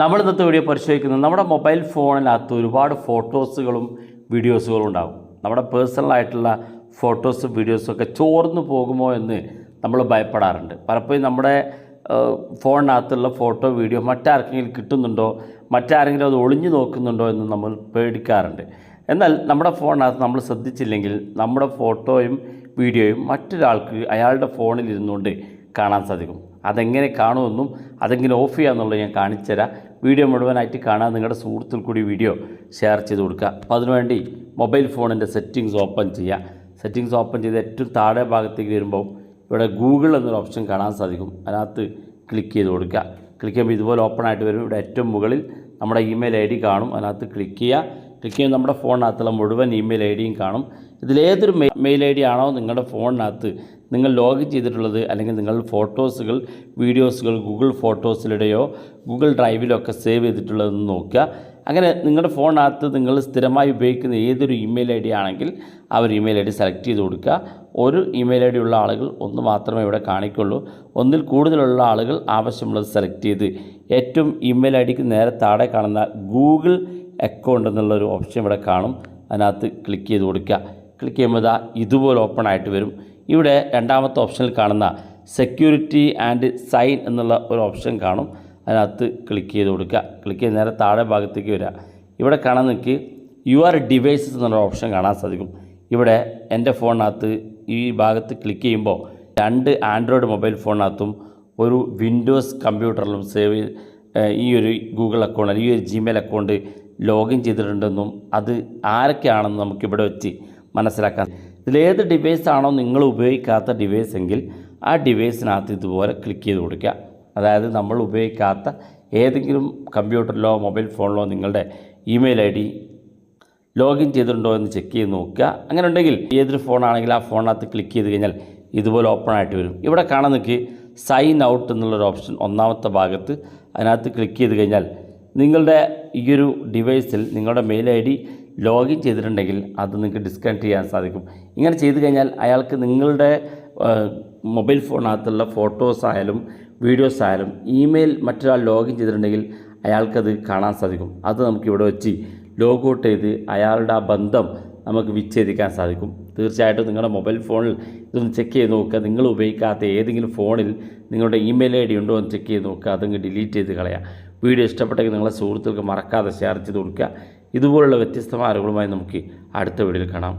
നമ്മൾ ഇന്നത്തെ വീഡിയോ പരിശോധിക്കുന്നത് നമ്മുടെ മൊബൈൽ ഫോണിനകത്ത് ഒരുപാട് ഫോട്ടോസുകളും വീഡിയോസുകളും ഉണ്ടാകും. നമ്മുടെ പേഴ്സണലായിട്ടുള്ള ഫോട്ടോസും വീഡിയോസും ഒക്കെ ചോർന്നു പോകുമോ എന്ന് നമ്മൾ ഭയപ്പെടാറുണ്ട്. പലപ്പോഴും നമ്മുടെ ഫോണിനകത്തുള്ള ഫോട്ടോ വീഡിയോ മറ്റാർക്കെങ്കിലും കിട്ടുന്നുണ്ടോ, മറ്റാരെങ്കിലും അത് ഒളിഞ്ഞു നോക്കുന്നുണ്ടോ എന്ന് നമ്മൾ പേടിക്കാറുണ്ട്. എന്നാൽ നമ്മുടെ ഫോണിനകത്ത് നമ്മൾ ശ്രദ്ധിച്ചില്ലെങ്കിൽ നമ്മുടെ ഫോട്ടോയും വീഡിയോയും മറ്റൊരാൾക്ക് അയാളുടെ ഫോണിൽ ഇരുന്നുകൊണ്ട് കാണാൻ സാധിക്കും. അതെങ്ങനെ കാണുമെന്നും അതെങ്ങനെ ഓഫ് ചെയ്യാമെന്നുള്ളത് ഞാൻ കാണിച്ചുതരാം. വീഡിയോ മുഴുവനായിട്ട് കാണാൻ നിങ്ങളുടെ സുഹൃത്തുക്കൾ കൂടി വീഡിയോ ഷെയർ ചെയ്ത് കൊടുക്കുക. അപ്പോൾ അതിനുവേണ്ടി മൊബൈൽ ഫോണിൻ്റെ സെറ്റിങ്സ് ഓപ്പൺ ചെയ്യുക. സെറ്റിങ്സ് ഓപ്പൺ ചെയ്ത് ഏറ്റവും താഴെ ഭാഗത്തേക്ക് വരുമ്പോൾ ഇവിടെ ഗൂഗിൾ എന്നൊരു ഓപ്ഷൻ കാണാൻ സാധിക്കും. അതിനകത്ത് ക്ലിക്ക് ചെയ്ത് കൊടുക്കുക. ക്ലിക്ക് ചെയ്യുമ്പോൾ ഇതുപോലെ ഓപ്പൺ ആയിട്ട് വരും. ഇവിടെ ഏറ്റവും മുകളിൽ നമ്മുടെ ഇമെയിൽ ഐ ഡി കാണും. അതിനകത്ത് ക്ലിക്ക് ചെയ്യുക. ക്ലിക്ക് ചെയ്യുമ്പോൾ നമ്മുടെ ഫോണിനകത്തുള്ള മുഴുവൻ ഇമെയിൽ ഐ ഡിയും കാണും. ഇതിലേതൊരു മെയിൽ ഐ ഡി ആണോ നിങ്ങളുടെ ഫോണിനകത്ത് നിങ്ങൾ ലോഗിൻ ചെയ്തിട്ടുള്ളത്, അല്ലെങ്കിൽ നിങ്ങളുടെ ഫോട്ടോസുകൾ വീഡിയോസുകൾ ഗൂഗിൾ ഫോട്ടോസിലൂടെയോ ഗൂഗിൾ ഡ്രൈവിലോ ഒക്കെ സേവ് ചെയ്തിട്ടുള്ളതെന്ന് നോക്കുക. അങ്ങനെ നിങ്ങളുടെ ഫോണിനകത്ത് നിങ്ങൾ സ്ഥിരമായി ഉപയോഗിക്കുന്ന ഏതൊരു ഇമെയിൽ ഐ ഡി ആണെങ്കിൽ ആ ഒരു ഇമെയിൽ ഐ ഡി സെലക്ട് ചെയ്ത് കൊടുക്കുക. ഒരു ഇമെയിൽ ഐ ഡി ഉള്ള ആളുകൾ ഒന്ന് മാത്രമേ ഇവിടെ കാണിക്കുള്ളൂ. ഒന്നിൽ കൂടുതലുള്ള ആളുകൾ ആവശ്യമുള്ളത് സെലക്ട് ചെയ്ത് ഏറ്റവും ഇമെയിൽ ഐ ഡിക്ക് നേരെ താഴെ കാണുന്ന ഗൂഗിൾ അക്കൗണ്ട് എന്നുള്ളൊരു ഓപ്ഷൻ ഇവിടെ കാണും. അതിനകത്ത് ക്ലിക്ക് ചെയ്ത് കൊടുക്കുക. ക്ലിക്ക് ചെയ്യുമ്പോൾ ഇതുപോലെ ഓപ്പൺ ആയിട്ട് വരും. ഇവിടെ രണ്ടാമത്തെ ഓപ്ഷനിൽ കാണുന്ന സെക്യൂരിറ്റി ആൻഡ് സൈൻ എന്നുള്ള ഒരു ഓപ്ഷൻ കാണും. അതിനകത്ത് ക്ലിക്ക് ചെയ്ത് കൊടുക്കുക. ക്ലിക്ക് ചെയ്ത് നേരെ താഴെ ഭാഗത്തേക്ക് വരിക. ഇവിടെ കാണാൻ നിങ്ങൾക്ക് യുവർ ഡിവൈസസ് എന്നുള്ള ഓപ്ഷൻ കാണാൻ സാധിക്കും. ഇവിടെ എൻ്റെ ഫോണിനകത്ത് ഈ ഭാഗത്ത് ക്ലിക്ക് ചെയ്യുമ്പോൾ 2 ആൻഡ്രോയിഡ് മൊബൈൽ ഫോണിനകത്തും ഒരു വിൻഡോസ് കമ്പ്യൂട്ടറിലും സേവ് ഈ ഒരു ഗൂഗിൾ അക്കൗണ്ട് അല്ലെങ്കിൽ ഈ ഒരു ജിമെയിൽ അക്കൗണ്ട് ലോഗിൻ ചെയ്തിട്ടുണ്ടെന്നും അത് ആരൊക്കെയാണെന്ന് നമുക്കിവിടെ വെച്ച് മനസ്സിലാക്കാം. ഇതിലേത് ഡിവൈസാണോ നിങ്ങൾ ഉപയോഗിക്കാത്ത ഡിവൈസ് എങ്കിൽ ആ ഡിവൈസിനകത്ത് ഇതുപോലെ ക്ലിക്ക് ചെയ്ത് കൊടുക്കുക. അതായത് നമ്മൾ ഉപയോഗിക്കാത്ത ഏതെങ്കിലും കമ്പ്യൂട്ടറിലോ മൊബൈൽ ഫോണിലോ നിങ്ങളുടെ ഇമെയിൽ ഐ ഡി ലോഗിൻ ചെയ്തിട്ടുണ്ടോ എന്ന് ചെക്ക് ചെയ്ത് നോക്കുക. അങ്ങനെ ഉണ്ടെങ്കിൽ ഏതൊരു ഫോണാണെങ്കിലും ആ ഫോണിനകത്ത് ക്ലിക്ക് ചെയ്ത് കഴിഞ്ഞാൽ ഇതുപോലെ ഓപ്പൺ ആയിട്ട് വരും. ഇവിടെ കാണാൻ നിങ്ങൾക്ക് സൈൻ ഔട്ട് എന്നുള്ളൊരു ഓപ്ഷൻ ഒന്നാമത്തെ ഭാഗത്ത്, അതിനകത്ത് ക്ലിക്ക് ചെയ്ത് കഴിഞ്ഞാൽ നിങ്ങളുടെ ഈ ഒരു ഡിവൈസിൽ നിങ്ങളുടെ മെയിൽ ഐ ഡി ലോഗിൻ ചെയ്തിട്ടുണ്ടെങ്കിൽ അത് നിങ്ങൾക്ക് ഡിസ്കണക്ട് ചെയ്യാൻ സാധിക്കും. ഇങ്ങനെ ചെയ്ത് കഴിഞ്ഞാൽ അയാൾക്ക് നിങ്ങളുടെ മൊബൈൽ ഫോണിനകത്തുള്ള ഫോട്ടോസ് ആയാലും വീഡിയോസ് ആയാലും ഇമെയിൽ മറ്റൊരാൾ ലോഗിൻ ചെയ്തിട്ടുണ്ടെങ്കിൽ അയാൾക്കത് കാണാൻ സാധിക്കും. അത് നമുക്കിവിടെ വെച്ച് ലോഗ് ഔട്ട് ചെയ്ത് അയാളുടെ ആ ബന്ധം നമുക്ക് വിച്ഛേദിക്കാൻ സാധിക്കും. തീർച്ചയായിട്ടും നിങ്ങളുടെ മൊബൈൽ ഫോണിൽ ഇതൊന്ന് ചെക്ക് ചെയ്ത് നോക്കുക. നിങ്ങൾ ഉപയോഗിക്കാത്ത ഏതെങ്കിലും ഫോണിൽ നിങ്ങളുടെ ഇമെയിൽ ഐ ഡി ഉണ്ടോ എന്ന് ചെക്ക് ചെയ്ത് നോക്കുക. അതങ്ങ് ഡിലീറ്റ് ചെയ്ത് കളയുക. വീഡിയോ ഇഷ്ടപ്പെട്ടെങ്കിൽ നിങ്ങളെ സുഹൃത്തുക്കൾക്ക് മറക്കാതെ ഷെയർ ചെയ്ത് കൊടുക്കുക. ഇതുപോലുള്ള വ്യത്യസ്തമായ അറിവുകളുമായി നമുക്ക് അടുത്ത വീഡിയോയിൽ കാണാം.